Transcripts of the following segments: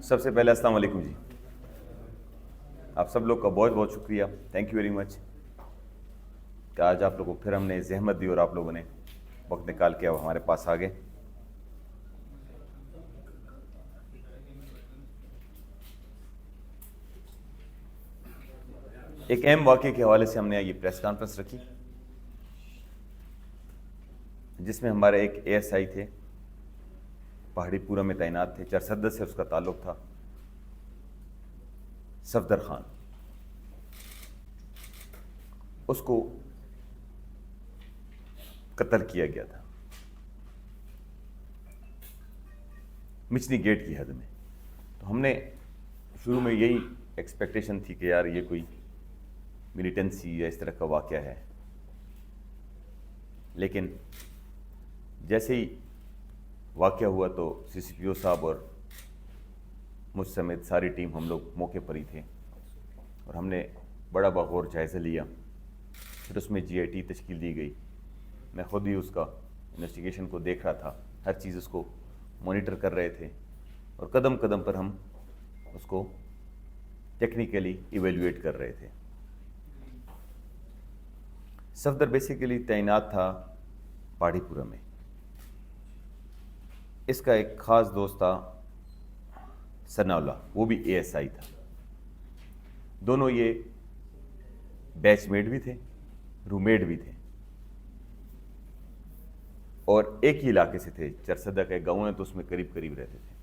سب سے پہلے السلام علیکم جی. آپ سب لوگ کا بہت بہت شکریہ، تھینک یو ویری مچ کہ آج آپ لوگوں کو پھر ہم نے زحمت دی اور آپ لوگوں نے وقت نکال کے اب ہمارے پاس آ گئے. ایک اہم واقعے کے حوالے سے ہم نے یہ پریس کانفرنس رکھی جس میں ہمارے ایک اے ایس آئی تھے، پہاڑی پورہ میں تعینات تھے، چرسدہ سے اس کا تعلق تھا، صفدر خان. اس کو قتل کیا گیا تھا مچنی گیٹ کی حد میں. تو ہم نے شروع میں یہی ایکسپیکٹیشن تھی کہ یار یہ کوئی ملیٹنسی یا اس طرح کا واقعہ ہے، لیکن جیسے ہی واقعہ ہوا تو سی سی پی او صاحب اور مجھ سمیت ساری ٹیم ہم لوگ موقع پر ہی تھے اور ہم نے بڑا بغور جائزہ لیا. پھر اس میں جی آئی ٹی تشکیل دی گئی. میں خود ہی اس کا انویسٹیگیشن کو دیکھ رہا تھا، ہر چیز اس کو مانیٹر کر رہے تھے اور قدم قدم پر ہم اس کو ٹیکنیکلی ایویلویٹ کر رہے تھے. صفدر بیسیکلی تعینات تھا پہاڑی پورہ میں. اس کا ایک خاص دوست تھا ثناء اللہ، وہ بھی اے ایس آئی تھا. دونوں یہ بیچ میٹ بھی تھے، روم میٹ بھی تھے اور ایک ہی علاقے سے تھے. چرسدہ کا ایک گاؤں ہے تو اس میں قریب قریب رہتے تھے.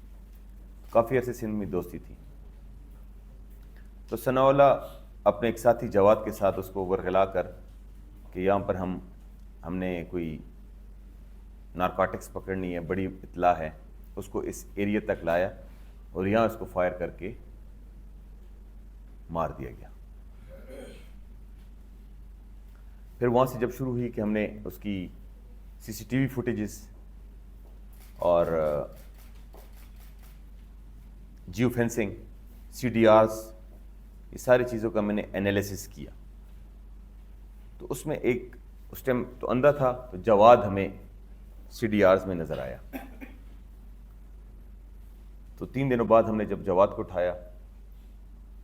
کافی عرصے سے ان میں دوستی تھی. تو ثناء اللہ اپنے ایک ساتھی جواد کے ساتھ اس کو ورغلا کر کہ یہاں پر ہم نے کوئی نارکوٹکس پکڑنی ہے، بڑی اطلاع ہے، اس کو اس ایریا تک لایا اور یہاں اس کو فائر کر کے مار دیا گیا. پھر وہاں سے جب شروع ہوئی کہ ہم نے اس کی سی سی ٹی وی فوٹیجز اور جیو فینسنگ، سی ڈی آرز، یہ ساری چیزوں کا میں نے انالیسس کیا. تو اس میں ایک اس ٹائم تو اندھا تھا تو جواد ہمیں سی ڈی آرز میں نظر آیا. تو 3 دنوں بعد ہم نے جب جواد کو اٹھایا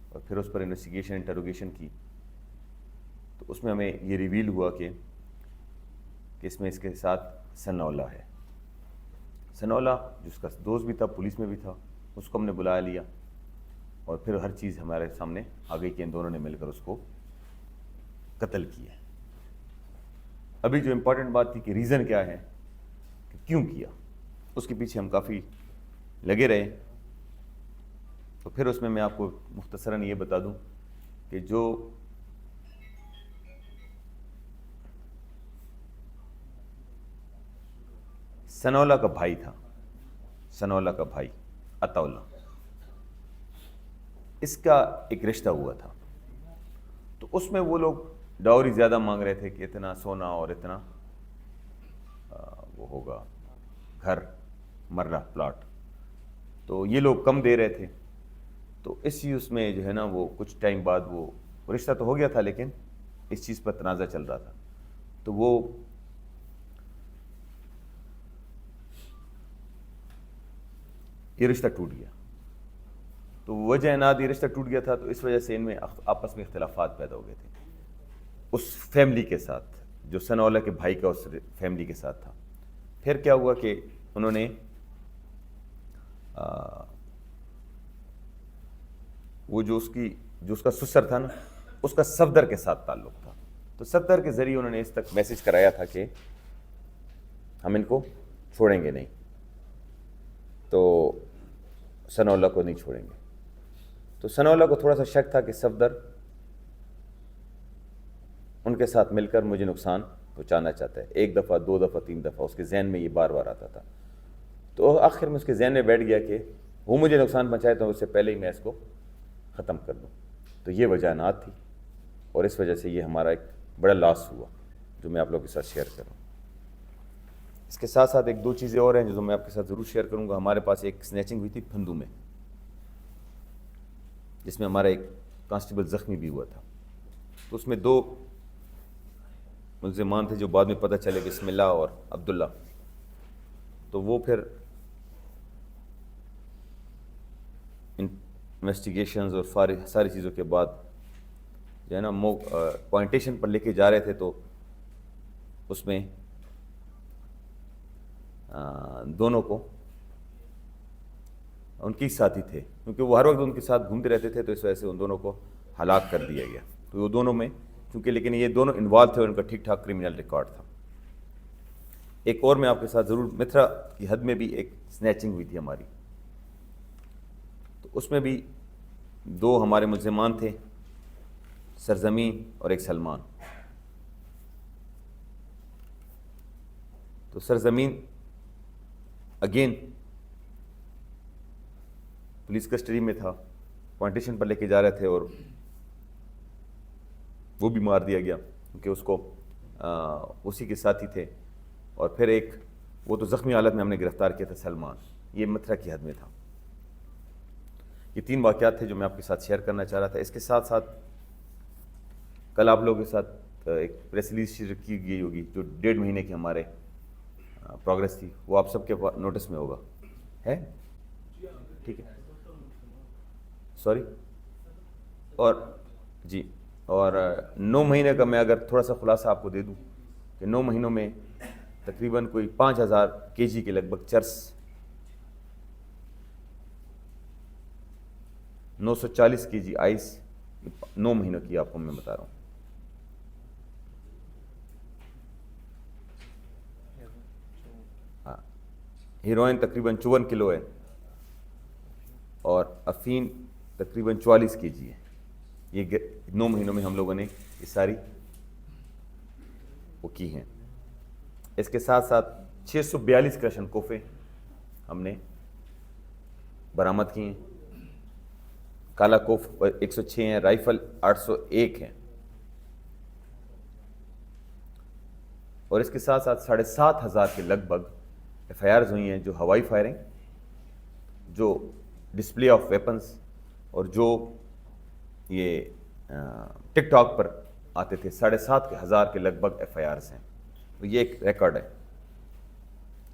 اور پھر اس پر انویسٹیگیشن انٹروگیشن کی تو اس میں ہمیں یہ ریویل ہوا کہ اس میں اس کے ساتھ ثناء اللہ ہے. ثناء اللہ جس کا دوست بھی تھا، پولیس میں بھی تھا، اس کو ہم نے بلایا لیا اور پھر ہر چیز ہمارے سامنے آ گئی کہ ان دونوں نے مل کر اس کو قتل کیا. ابھی جو امپورٹنٹ بات تھی کہ ریزن کیا ہے کہ کیوں کیا، اس کے پیچھے ہم کافی لگے رہے. تو پھر اس میں آپ کو مختصراً یہ بتا دوں کہ جو ثناء اللہ کا بھائی تھا، ثناء اللہ کا بھائی عطا اللہ، اس کا ایک رشتہ ہوا تھا. تو اس میں وہ لوگ ڈاوری زیادہ مانگ رہے تھے کہ اتنا سونا اور اتنا وہ ہوگا گھر، مرلہ پلاٹ. تو یہ لوگ کم دے رہے تھے. تو اس چیز میں جو ہے نا وہ کچھ ٹائم بعد وہ رشتہ تو ہو گیا تھا لیکن اس چیز پر تنازع چل رہا تھا. تو وہ یہ رشتہ ٹوٹ گیا. تو وجہ ناد یہ رشتہ ٹوٹ گیا تھا تو اس وجہ سے ان میں آپس میں اختلافات پیدا ہو گئے تھے اس فیملی کے ساتھ جو ثناء اللہ کے بھائی کا اس فیملی کے ساتھ تھا. پھر کیا ہوا کہ انہوں نے وہ جو اس کا سسر تھا نا، اس کا صفدر کے ساتھ تعلق تھا. تو صفدر کے ذریعے انہوں نے اس تک میسج کرایا تھا کہ ہم ان کو چھوڑیں گے نہیں، تو ثناء اللہ کو نہیں چھوڑیں گے. تو ثناء اللہ کو تھوڑا سا شک تھا کہ صفدر ان کے ساتھ مل کر مجھے نقصان پہنچانا چاہتا ہے. 1 دفعہ 2 دفعہ 3 دفعہ اس کے ذہن میں یہ بار بار آتا تھا. تو آخر میں اس کے ذہن میں بیٹھ گیا کہ وہ مجھے نقصان پہنچائے تو اس سے پہلے ہی میں اس کو ختم کر دوں. تو یہ وجہانات تھی اور اس وجہ سے یہ ہمارا ایک بڑا لاس ہوا جو میں آپ لوگوں کے ساتھ شیئر کروں. اس کے ساتھ ساتھ 1-2 چیزیں اور ہیں جو میں آپ کے ساتھ ضرور شیئر کروں گا. ہمارے پاس ایک سنیچنگ ہوئی تھی پھندو میں جس میں ہمارا ایک کانسٹیبل زخمی بھی ہوا تھا. تو اس میں 2 ملزمان تھے جو بعد میں پتہ چلے بسم اللہ اور عبداللہ. تو وہ پھر انویسٹیگیشنز اور ساری چیزوں کے بعد جو ہے نا پوائنٹیشن پر لے کے جا رہے تھے، تو اس میں دونوں کو ان کے ساتھی تھے، کیونکہ وہ ہر وقت ان کے ساتھ گھومتے رہتے تھے، تو اس وجہ سے ان دونوں کو ہلاک کر دیا گیا. تو وہ دونوں میں چونکہ لیکن یہ دونوں انوالو تھے اور ان کا ٹھیک ٹھاک کرمنل ریکارڈ تھا. ایک اور میں آپ کے ساتھ ضرور، متھرا کی حد میں بھی ایک سنیچنگ ہوئی تھی ہماری، تو اس میں بھی 2 ہمارے ملزمان تھے، سرزمین اور ایک سلمان. تو سرزمین اگین پولیس کسٹڈی میں تھا، پوائنٹیشن پر لے کے جا رہے تھے اور وہ بھی مار دیا گیا کیونکہ اس کو اسی کے ساتھی تھے. اور پھر ایک وہ تو زخمی حالت میں ہم نے گرفتار کیا تھا، سلمان. یہ متھرا کی حد میں تھا. یہ 3 واقعات تھے جو میں آپ کے ساتھ شیئر کرنا چاہ رہا تھا. اس کے ساتھ ساتھ کل آپ لوگوں کے ساتھ ایک پریس ریلیز شیئر کی گئی ہوگی جو 1.5 مہینے کی ہمارے پروگرس تھی، وہ آپ سب کے نوٹس میں ہوگا. ہے ٹھیک ہے، سوری. اور جی، اور 9 مہینے کا میں اگر تھوڑا سا خلاصہ آپ کو دے دوں کہ 9 مہینوں میں تقریباً کوئی 5000 kg کے لگ بھگ چرس، 940 kg آئس، 9 مہینوں کی آپ کو میں بتا رہا ہوں. ہیروئن تقریباً 54 کلو ہے اور افین تقریباً 44 kg ہے. یہ 9 مہینوں میں ہم لوگوں نے یہ ساری وہ کی ہیں. اس کے ساتھ ساتھ 642 کرشن کوفے ہم نے برآمد کی ہیں. کالا کوف 106 ہیں، رائفل 801 ہیں. اور اس کے ساتھ ساتھ 7500 کے لگ بھگ ایف آئی آرز ہوئی ہیں، جو ہوائی فائرنگ، جو ڈسپلے آف ویپنز، اور جو یہ ٹک ٹاک پر آتے تھے. 7500 کے لگ بھگ ایف آئی آرز ہیں. تو یہ ایک ریکارڈ ہے.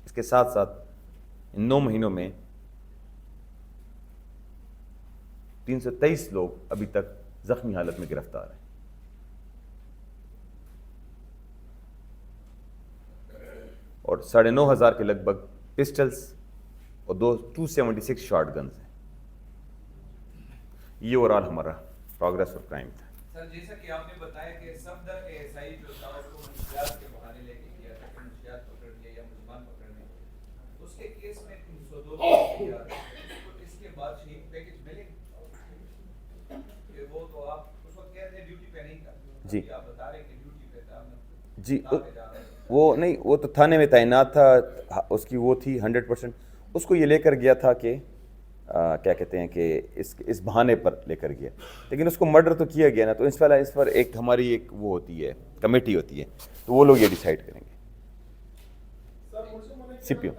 اس کے ساتھ ساتھ ان 9 مہینوں میں 323 لوگ ابھی تک زخمی حالت میں گرفتار ہیں. اور 9500 کے لگ بھگ پسٹلز اور 276 شارٹ گنز ہیں. یہ اوورال ہمارا پروگرس اور کرائم تھا. سر جیسا کہ آپ نے بتایا کہ صفدر اے ایس آئی جو تھا اس کو منشیات کے بہانے لے کے کیا تھا کہ منشیات پکڑنے یا ملزمان پکڑنے، اس کے کیس میں 302 کیا. اس کے بعد شہید پیکج ملے کہ وہ تو آپ اس وقت کہہ رہے ہیں ڈیوٹی پہ نہیں تھا. جی آپ بتا رہے کہ ڈیوٹی پہ تھا. جی، وہ نہیں، وہ تو تھانے میں تعینات تھا، اس کی وہ تھی 100%. اس کو یہ لے کر گیا تھا کہ کیا کہتے ہیں کہ اس بہانے پر لے کر گیا، لیکن اس کو مرڈر تو کیا گیا نا. تو اس پر ایک ہماری ایک وہ ہوتی ہے، کمیٹی ہوتی ہے، تو وہ لوگ یہ ڈیسائیڈ کریں گے. سی پی او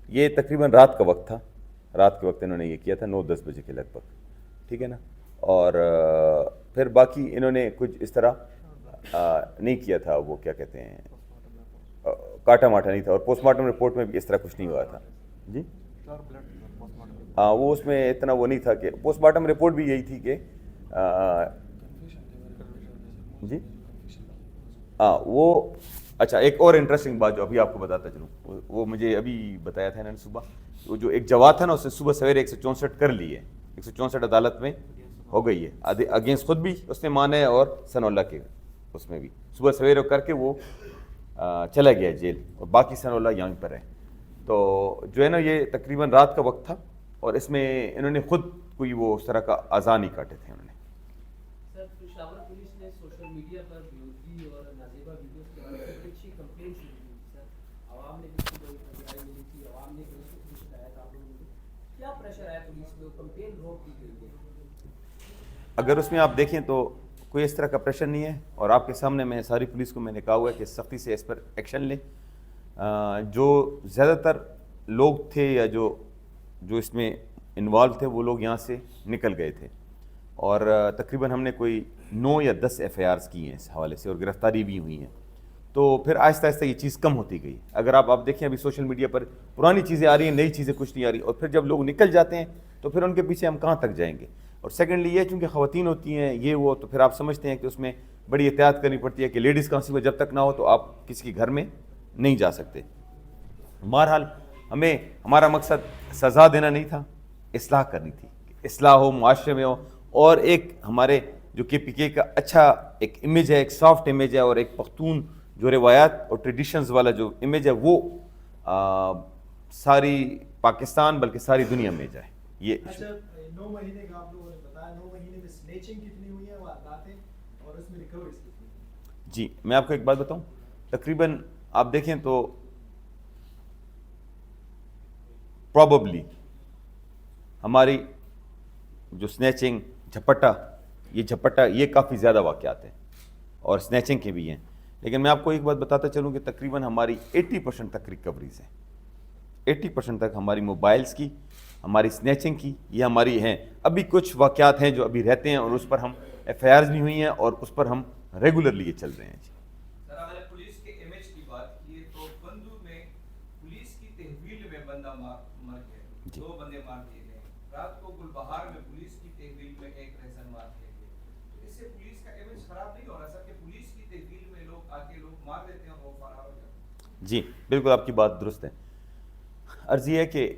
یہ تقریباً رات کا وقت تھا. رات کے وقت انہوں نے یہ کیا تھا 9-10 بجے کے لگ بھگ، ٹھیک ہے نا. اور پھر باقی انہوں نے کچھ اس طرح نہیں کیا تھا، وہ کیا کہتے ہیں، کاٹا ماٹا نہیں تھا. اور پوسٹ مارٹم رپورٹ میں بھی اس طرح کچھ نہیں ہوا تھا. جی ہاں، وہ اس میں اتنا وہ نہیں تھا کہ پوسٹ مارٹم رپورٹ بھی یہی تھی کہ جی ہاں وہ. اچھا، ایک اور انٹرسٹنگ بات جو ابھی آپ کو بتاتا چلوں، وہ مجھے ابھی بتایا تھا انہوں نے صبح. وہ جو ایک جواد تھا نا، اس نے صبح سویرے 164 کر لی ہے. 164 عدالت میں ہو گئی ہے، اگینسٹ خود بھی اس نے مانے اور ثناء اللہ کے اس میں بھی صبح سویرے کر کے وہ چلا گیا جیل، اور باقی ثناء اللہ یہیں پر ہے. تو جو ہے نا یہ تقریباً رات کا وقت تھا، اور اس میں انہوں نے خود کوئی وہ اس طرح کا اذان نہیں کاٹے تھے انہوں نے. سر پشاور پولیس نے سوشل میڈیا پر بیوٹی اور نازیبا ویڈیوز کے بارے میں اچھی کمپلین شروع کی تھی. سر عوام نے بھی کوئی رائے ملی تھی، عوام نے بھی کچھ شکایت آپ لوگوں کو کیا پریشر آیا پولیس کو کمپلین روک دی گئی ہے؟ اگر اس میں آپ دیکھیں تو کوئی اس طرح کا پریشر نہیں ہے، اور آپ کے سامنے میں ساری پولیس کو میں نے کہا ہوا ہے کہ سختی سے اس پر ایکشن لیں. جو زیادہ تر لوگ تھے یا جو اس میں انوالو تھے وہ لوگ یہاں سے نکل گئے تھے، اور تقریباً ہم نے کوئی 9 یا 10 ایف آئی آرز کی ہیں اس حوالے سے، اور گرفتاری بھی ہوئی ہیں. تو پھر آہستہ آہستہ یہ چیز کم ہوتی گئی. اگر آپ دیکھیں ابھی سوشل میڈیا پر پرانی چیزیں آ رہی ہیں، نئی چیزیں کچھ نہیں آ رہی، اور پھر جب لوگ نکل جاتے ہیں تو پھر ان کے پیچھے ہم کہاں تک جائیں گے. اور سیکنڈلی یہ چونکہ خواتین ہوتی ہیں یہ وہ، تو پھر آپ سمجھتے ہیں کہ اس میں بڑی احتیاط کرنی پڑتی ہے کہ لیڈیز کانسٹیبل جب تک نہ ہو تو آپ کسی کے گھر میں نہیں جا سکتے. بہرحال ہمارا مقصد سزا دینا نہیں تھا، اصلاح کرنی تھی، اصلاح ہو معاشرے میں ہو، اور ایک ہمارے جو کے پی کے کا اچھا ایک امیج ہے، ایک سافٹ امیج ہے، اور ایک پختون جو روایات اور ٹریڈیشنز والا جو امیج ہے وہ ساری پاکستان بلکہ ساری دنیا میں جائے. یہ اچھا 9 مہینے کا آپ لوگوں نے بتایا، 9 مہینے میں سنیچنگ کتنی ہوئی ہے وارداتیں اور اس میں ریکوریز کتنی ہوئی؟ جی میں آپ کو ایک بات بتاؤں، تقریباً آپ دیکھیں تو پروبیبلی ہماری جو سنیچنگ جھپٹا یہ کافی زیادہ واقعات ہیں اور سنیچنگ کے بھی ہیں. لیکن میں آپ کو ایک بات بتاتا چلوں کہ تقریباً ہماری 80% تک ریکوریز ہیں. 80% تک ہماری موبائلز کی، ہماری سنیچنگ کی یہ ہماری ہیں. ابھی کچھ واقعات ہیں جو ابھی رہتے ہیں اور اس پر ہم ایف آئی آرز بھی ہوئی ہیں اور اس پر ہم ریگولرلی یہ چل رہے ہیں. جی سر اگر پولیس کے امیج کی بات کی تو بندو میں پولیس کی تحویل میں بندہ مر گیا، 2 بندے مار دیے گئے. رات کو گلبہار میں پولیس کی تحویل میں ایک رہزن مار دیا گیا. تو اس سے پولیس کا امیج خراب نہیں ہو رہا سر کہ پولیس کی تحویل میں لوگ آ کے لوگ مار دیتے ہیں اور وہ فرار ہو جاتے ہیں؟ جی بالکل آپ کی بات درست ہے. عرض یہ ہے کہ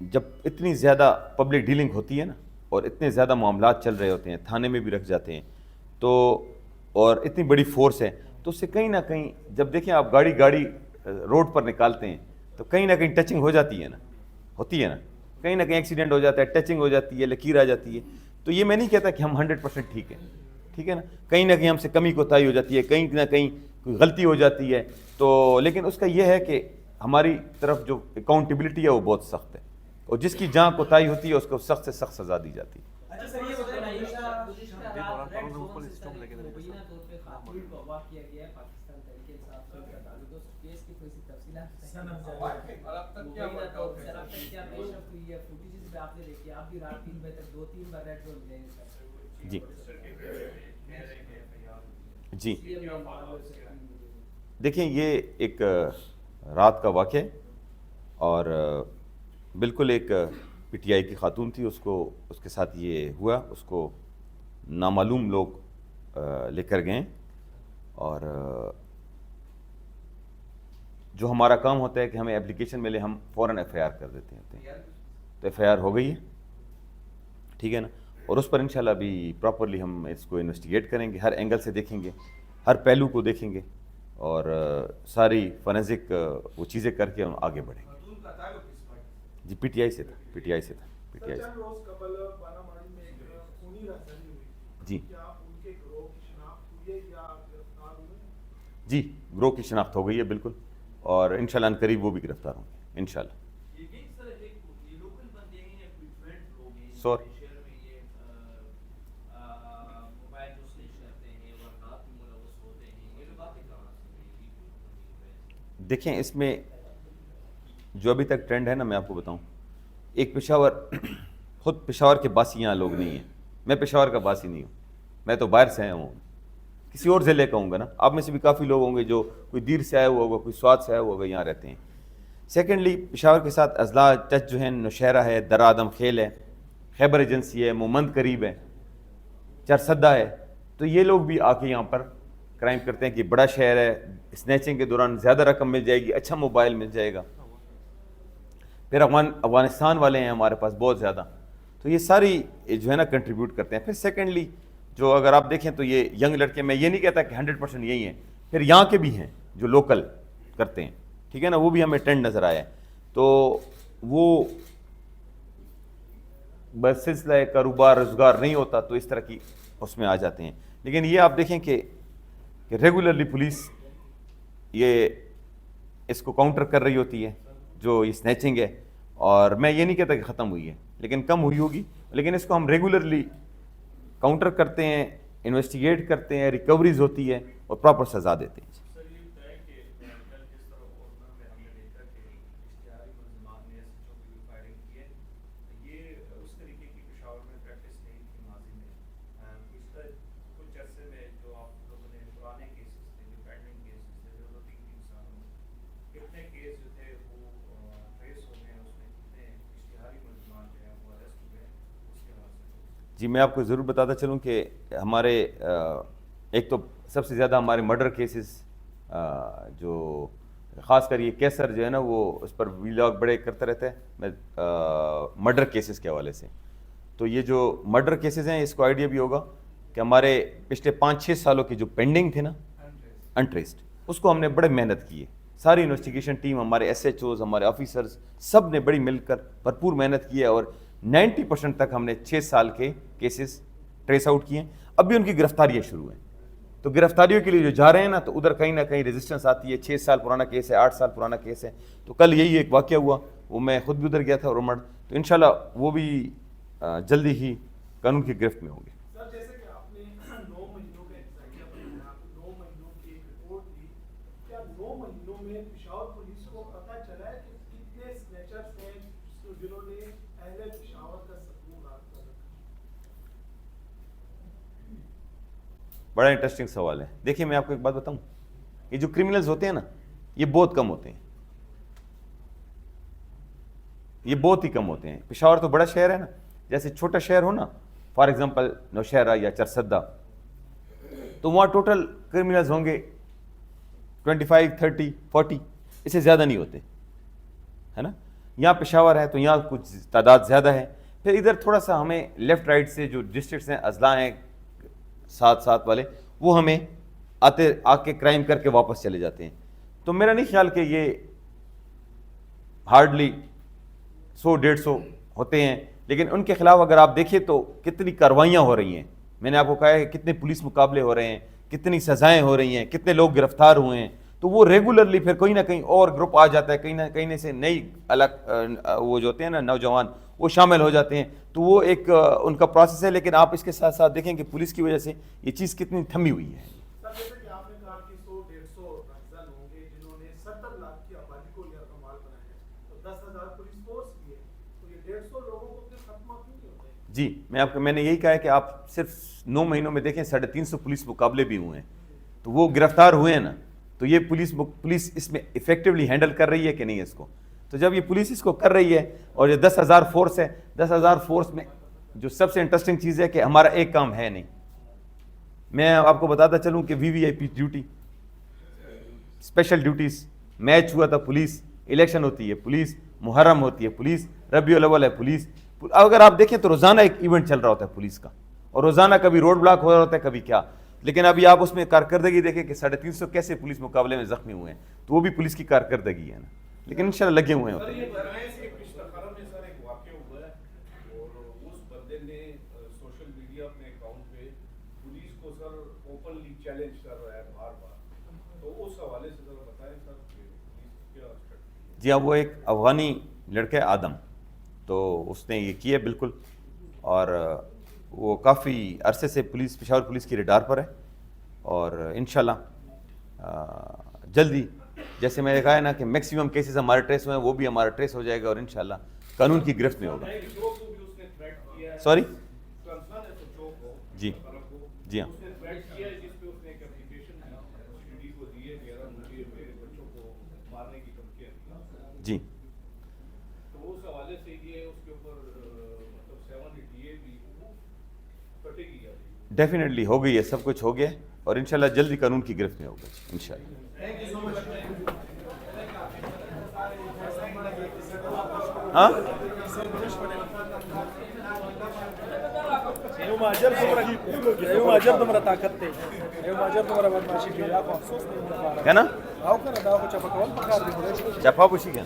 جب اتنی زیادہ پبلک ڈیلنگ ہوتی ہے نا، اور اتنے زیادہ معاملات چل رہے ہوتے ہیں، تھانے میں بھی رکھ جاتے ہیں تو، اور اتنی بڑی فورس ہے، تو اس سے کہیں نہ کہیں جب دیکھیں آپ گاڑی روڈ پر نکالتے ہیں تو کہیں نہ کہیں ٹچنگ ہو جاتی ہے نا، ہوتی ہے نا، کہیں نہ کہیں ایکسیڈنٹ ہو جاتا ہے، ٹچنگ ہو جاتی ہے، لکیر آ جاتی ہے. تو یہ میں نہیں کہتا کہ ہم 100% ٹھیک ہے نا، کہیں نہ کہیں ہم سے کمی کوتاہی ہو جاتی ہے، کہیں نہ کہیں کوئی غلطی ہو جاتی ہے. تو لیکن اس کا یہ ہے کہ ہماری طرف جو اکاؤنٹیبلٹی ہے وہ بہت سخت ہے، اور جس کی جہاں کوتاہی ہوتی ہے اس کو سخت سے سخت سزا دی جاتی ہے. اچھا سر یہ بتائیے گزشتہ رات ریڈ زون سے مبینہ طور پہ خاتون کو اغوا کیا گیا ہے پاکستان تحریک انصاف سے، ان کا تعلق ہے، اس کیس کی کوئی سی تفصیلات اور اب تک کیا مبینہ طور ورک سر اب آؤٹ تک کیا پیش رفت ہوئی ہے؟ فوٹیجز بھی آپ نے دیکھی، آپ بھی رات 3 بجے تک 2-3 بار ریڈ زون گئے ہیں سر. جی جی یہ میں معلوم سے دیکھیں یہ ایک رات کا واقعہ ہے، اور بالکل ایک پی ٹی آئی کی خاتون تھی، اس کے ساتھ یہ ہوا، اس کو نامعلوم لوگ لے کر گئے، اور جو ہمارا کام ہوتا ہے کہ ہمیں اپلیکیشن ملے ہم فوراً ایف آئی آر کر دیتے ہیں. تو ایف آئی آر ہو گئی ہے، ٹھیک ہے نا، اور اس پر انشاءاللہ ابھی پراپرلی ہم اس کو انویسٹیگیٹ کریں گے، ہر اینگل سے دیکھیں گے، ہر پہلو کو دیکھیں گے، اور ساری فورینزک وہ چیزیں کر کے ہم آگے بڑھیں گے. خاتون کا تعلق کس party? G P T I سے تھا، پی ٹی آئی سے تھا، پی ٹی آئی سے. چند روز قبل باناماڑی میں ایک خونی رہزنی ہوئی، جی کیا ان کے گروہ کی شناخت ہوئی ہے یا گرفتار ہوئے؟ جی گروہ کی شناخت ہو گئی ہے بالکل، اور انشاءاللہ ان قریب وہ بھی گرفتار ہوں گے انشاءاللہ. سور دیکھیں اس میں جو ابھی تک ٹرینڈ ہے نا، میں آپ کو بتاؤں، ایک خود پشاور کے باسی یہاں لوگ نہیں ہیں. میں پشاور کا باسی نہیں ہوں، میں تو باہر سے آیا ہوں، کسی اور ضلع کا ہوں گا نا. آپ میں سے بھی کافی لوگ ہوں گے جو کوئی دیر سے آیا ہوا ہوگا، کوئی سوات سے آیا ہوا ہوگا، یہاں رہتے ہیں. سیکنڈلی پشاور کے ساتھ اضلاع ٹچ جو ہیں، نوشہرہ ہے، درا آدم خیل ہے، خیبر ایجنسی ہے، مومند قریب ہے، چرسدہ ہے. تو یہ لوگ بھی آ کے یہاں پر کرائم کرتے ہیں کہ بڑا شہر ہے، اسنیچنگ کے دوران زیادہ رقم مل جائے گی، اچھا موبائل مل جائے گا. پھر افغانستان والے ہیں ہمارے پاس بہت زیادہ. تو یہ ساری جو ہے نا کنٹریبیوٹ کرتے ہیں. پھر سیکنڈلی جو اگر آپ دیکھیں تو یہ ینگ لڑکے، میں یہ نہیں کہتا کہ 100% یہی ہیں، پھر یہاں کے بھی ہیں جو لوکل کرتے ہیں، ٹھیک ہے نا، وہ بھی ہمیں ٹرینڈ نظر آیا ہے. تو وہ بس سلسلہ کاروبار روزگار نہیں ہوتا تو اس طرح کی اس میں آ جاتے ہیں. لیکن یہ آپ دیکھیں کہ ریگولرلی پولیس یہ اس کو کاؤنٹر کر رہی ہوتی ہے جو یہ سنیچنگ ہے. اور میں یہ نہیں کہتا کہ ختم ہوئی ہے، لیکن کم ہوئی ہوگی، لیکن اس کو ہم ریگولرلی کاؤنٹر کرتے ہیں، انویسٹیگیٹ کرتے ہیں، ریکوریز ہوتی ہے اور پراپر سزا دیتے ہیں. سر یہ بتائیں کہ کل جس طرح اورنر میں ہم نے دیکھا کہ اشتہاری ملزمان نے ایس ایچ او کی فائرنگ کی ہے، جی میں آپ کو ضرور بتاتا چلوں کہ ہمارے ایک تو سب سے زیادہ ہمارے مرڈر کیسز جو خاص کر یہ کیسر جو ہے نا وہ اس پر ویلاگ بڑے کرتا رہتا ہے میں مرڈر کیسز کے حوالے سے. تو یہ جو مرڈر کیسز ہیں اس کو آئیڈیا بھی ہوگا کہ ہمارے پچھلے 5-6 سالوں کے جو پینڈنگ تھے نا انٹریسٹ, اس کو ہم نے بڑے محنت کی ہے. ساری انویسٹیگیشن ٹیم, ہمارے ایس ایچ اوز, ہمارے آفیسرز, سب نے بڑی مل کر بھرپور محنت کی ہے اور 90% تک ہم نے 6 سال کے کیسز ٹریس آؤٹ کیے ہیں. اب بھی ان کی گرفتاریاں شروع ہیں. تو گرفتاریوں کے لیے جو جا رہے ہیں نا تو ادھر کہیں نہ کہیں ریزسٹنس آتی ہے. 6 سال پرانا کیس ہے, 8 سال پرانا کیس ہے. تو کل یہی ایک واقعہ ہوا, وہ میں خود بھی ادھر گیا تھا رومڑ. تو انشاءاللہ وہ بھی جلدی ہی قانون کی گرفت میں ہوں گے. سر جیسے کہ آپ نے 9 مہینوں کا انتظامیہ بنایا, 9 مہینوں کی ایک رپورٹ دی, کیا 9 مہینوں میں پشاور پولیس کو پتہ چلا ہے کہ کتنے سنیچرز ہیں جنہوں نے اہل پشاور کا سکون رات کر رکھا؟ بڑا انٹرسٹنگ سوال ہے. دیکھیے میں آپ کو ایک بات بتاؤں, یہ جو کرمنلز ہوتے ہیں نا یہ بہت کم ہوتے ہیں, یہ بہت ہی کم ہوتے ہیں. پشاور تو بڑا شہر ہے نا, جیسے چھوٹا شہر ہو نا فار ایگزامپل نوشہرہ یا چرسدہ, تو وہاں ٹوٹل کرمنلز ہوں گے 25, 30, 40, اس سے زیادہ نہیں ہوتے ہے نا. یہاں پشاور ہے تو یہاں کچھ تعداد زیادہ ہے. پھر ادھر تھوڑا سا ہمیں لیفٹ رائٹ سے جو ڈسٹرکٹس ہیں, اضلاع ہیں ساتھ والے, وہ ہمیں آ کے کرائم کر کے واپس چلے جاتے ہیں. تو میرا نہیں خیال کہ یہ ہارڈلی 100-150 ہوتے ہیں, لیکن ان کے خلاف اگر آپ دیکھیں تو کتنی کاروائیاں ہو رہی ہیں. میں نے آپ کو کہا ہے کہ کتنے پولیس مقابلے ہو رہے ہیں, کتنی سزائیں ہو رہی ہیں, کتنے لوگ گرفتار ہوئے ہیں. تو وہ ریگولرلی پھر کوئی نہ کہیں اور گروپ آ جاتا ہے, کہیں سے نئی الگ وہ جو ہوتے ہیں نا نوجوان, وہ شامل ہو جاتے ہیں. تو وہ ایک ان کا پروسیس ہے. لیکن آپ اس کے ساتھ ساتھ دیکھیں کہ پولیس کی وجہ سے یہ چیز کتنی تھمی ہوئی ہے. سر جیسے کہ آپ نے کہا کہ 100-150 افسر ہوں گے جنہوں نے 70 لاکھ کی آبادی کو یہ کمال بنایا ہے, تو 10,000 پولیس فورس بھی ہے, تو یہ 150 لوگوں کو پھر ختمہ کیوں نہیں ہوتا ہے؟ جی میں نے یہی کہا ہے کہ آپ صرف 9 مہینوں میں دیکھیں 350 پولیس مقابلے بھی ہوئے ہیں, تو وہ گرفتار ہوئے ہیں نا. تو یہ پولیس اس میں افیکٹولی ہینڈل کر رہی ہے کہ نہیں اس کو. تو جب یہ پولیس اس کو کر رہی ہے اور یہ 10,000 فورس ہے, 10,000 فورس میں جو سب سے انٹرسٹنگ چیز ہے کہ ہمارا ایک کام ہے نہیں. میں آپ کو بتاتا چلوں کہ VVIP duty, special duties, match ہوا تھا پولیس, الیکشن ہوتی ہے پولیس, محرم ہوتی ہے پولیس, ربیع الاول ہے پولیس. اگر آپ دیکھیں تو روزانہ ایک ایونٹ چل رہا ہوتا ہے پولیس کا, اور روزانہ کبھی روڈ بلاک ہو رہا ہوتا ہے, کبھی کیا. لیکن ابھی آپ اس میں کارکردگی دیکھیں کہ 350 کیسے پولیس مقابلے میں زخمی ہوئے ہیں, تو وہ بھی پولیس کی کارکردگی ہے نا. لیکن انشاءاللہ لگے ہوئے ہیں. جی ہاں, وہ ایک افغانی لڑکا ہے آدم, تو اس نے یہ کیا بالکل, اور وہ کافی عرصے سے پشاور پولیس کی ریڈار پر ہے. اور انشاءاللہ جلدی, جیسے میں نے کہا ہے نا کہ میکسیمم کیسز ہمارے ٹریس ہوئے ہیں, وہ بھی ہمارا ٹریس ہو جائے گا اور انشاءاللہ قانون کی گرفت میں ہوگا. سوری جی ہاں جی ڈیفینیٹلی ہو گئی ہے, سب کچھ ہو گیا ہے, اور انشاءاللہ جلدی قانون کی گرفت میں ہوگا انشاءاللہ. ہاں کیا نا چپا پوچھی کیا